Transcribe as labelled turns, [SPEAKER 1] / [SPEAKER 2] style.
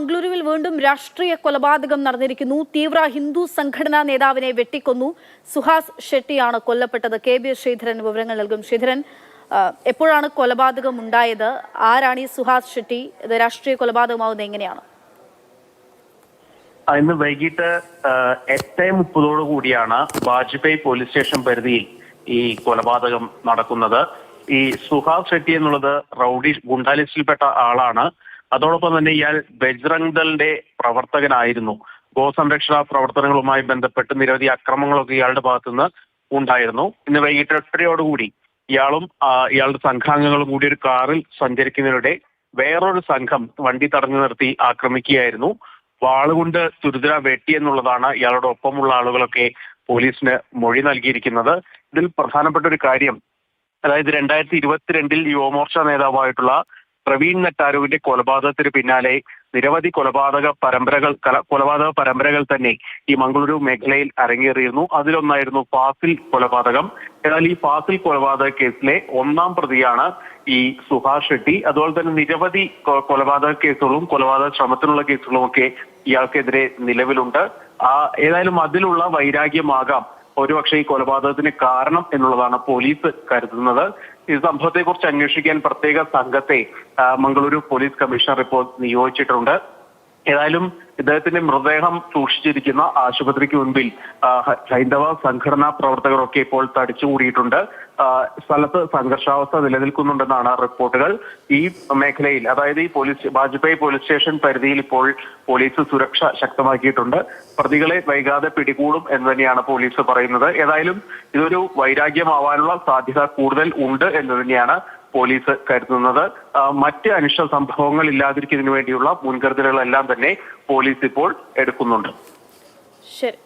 [SPEAKER 1] മംഗളൂരുവിൽ വീണ്ടും രാഷ്ട്രീയ കൊലപാതകം നടന്നിരിക്കുന്നു. തീവ്ര ഹിന്ദു സംഘടനാ നേതാവിനെ വെട്ടിക്കൊന്നു. സുഹാസ് ഷെട്ടിയാണ് കൊല്ലപ്പെട്ടത്. കെ.ബി. ശ്രീധരൻ വിവരങ്ങൾ നൽകും. ശ്രീധരൻ, എപ്പോഴാണ് കൊലപാതകം ഉണ്ടായത്? ആരാണ് ഈ സുഹാസ് ഷെട്ടി? ഇത് രാഷ്ട്രീയ കൊലപാതകമാവുന്നത് എങ്ങനെയാണ്?
[SPEAKER 2] ഇന്ന് വൈകിട്ട് 8:30 കൂടിയാണ് വാജ്പേയി പോലീസ് സ്റ്റേഷൻ പരിധിയിൽ ഈ കൊലപാതകം നടക്കുന്നത്. ഈ സുഹാസ് ഷെട്ടി എന്നുള്ളത് റൌഡി ഗുണ്ടാ ലിസ്റ്റിൽപ്പെട്ട ആളാണ്. അതോടൊപ്പം തന്നെ ഇയാൾ ബജ്റംഗ് ദളിന്റെ പ്രവർത്തകനായിരുന്നു. ഗോസംരക്ഷണ പ്രവർത്തനങ്ങളുമായി ബന്ധപ്പെട്ട് നിരവധി അക്രമങ്ങളൊക്കെ ഇയാളുടെ ഭാഗത്തുനിന്ന് ഉണ്ടായിരുന്നു. ഇന്ന് വൈകിട്ട് 8:30 ഇയാളും ഇയാളുടെ സംഘാംഗങ്ങളും കൂടി ഒരു കാറിൽ സഞ്ചരിക്കുന്നതിനിടെ വേറൊരു സംഘം വണ്ടി തടഞ്ഞു നിർത്തി ആക്രമിക്കുകയായിരുന്നു. വാളുകൊണ്ട് തുരുതുര വെട്ടി എന്നുള്ളതാണ് ഇയാളുടെ ഒപ്പമുള്ള ആളുകളൊക്കെ പോലീസിന് മൊഴി നൽകിയിരിക്കുന്നത്. ഇതിൽ പ്രധാനപ്പെട്ട ഒരു കാര്യം, അതായത് 2022 യുവമോർച്ച നേതാവായിട്ടുള്ള പ്രവീൺ നെട്ടാരുവിന്റെ കൊലപാതകത്തിന് പിന്നാലെ നിരവധി കൊലപാതക പരമ്പരകൾ തന്നെ ഈ മംഗളൂരു മേഖലയിൽ അരങ്ങേറിയിരുന്നു. അതിലൊന്നായിരുന്നു ഫാസിൽ കൊലപാതകം. എന്നാൽ ഈ ഫാസിൽ കൊലപാതക കേസിലെ 1-ാം പ്രതിയാണ് ഈ സുഹാസ് ഷെട്ടി. അതുപോലെ തന്നെ നിരവധി കൊലപാതക കേസുകളും കൊലപാതക ശ്രമത്തിനുള്ള കേസുകളും ഒക്കെ ഇയാൾക്കെതിരെ നിലവിലുണ്ട്. ഏതായാലും അതിലുള്ള വൈരാഗ്യമാകാം ഒരുപക്ഷെ ഈ കൊലപാതകത്തിന് കാരണം എന്നുള്ളതാണ് പോലീസ് കരുതുന്നത്. ഈ സംഭവത്തെക്കുറിച്ച് അന്വേഷിക്കാൻ പ്രത്യേക സംഘത്തെ മംഗളൂരു പോലീസ് കമ്മീഷണർ ഇപ്പോൾ നിയോഗിച്ചിട്ടുണ്ട്. ഏതായാലും ഇദ്ദേഹത്തിന്റെ മൃതദേഹം സൂക്ഷിച്ചിരിക്കുന്ന ആശുപത്രിക്ക് മുൻപിൽ ഹൈന്ദവ സംഘടനാ പ്രവർത്തകരൊക്കെ ഇപ്പോൾ തടിച്ചുകൂടിയിട്ടുണ്ട്. സ്ഥലത്ത് സംഘർഷാവസ്ഥ നിലനിൽക്കുന്നുണ്ടെന്നാണ് റിപ്പോർട്ടുകൾ. ഈ മേഖലയിൽ, അതായത് ഈ വാജ്പേയി പോലീസ് സ്റ്റേഷൻ പരിധിയിൽ ഇപ്പോൾ പോലീസ് സുരക്ഷ ശക്തമാക്കിയിട്ടുണ്ട്. പ്രതികളെ വൈകാതെ പിടികൂടും എന്ന് തന്നെയാണ് പോലീസ് പറയുന്നത്. ഏതായാലും ഇതൊരു വൈരാഗ്യമാവാനുള്ള സാധ്യത കൂടുതൽ ഉണ്ട് എന്ന് തന്നെയാണ് പോലീസ് കരുതുന്നത്. മറ്റ് അനിഷ്ട സംഭവങ്ങൾ ഇല്ലാതിരിക്കുന്നതിന് വേണ്ടിയുള്ള മുൻകരുതലുകളെല്ലാം തന്നെ പോലീസ് ഇപ്പോൾ എടുക്കുന്നുണ്ട്.
[SPEAKER 1] ശരി.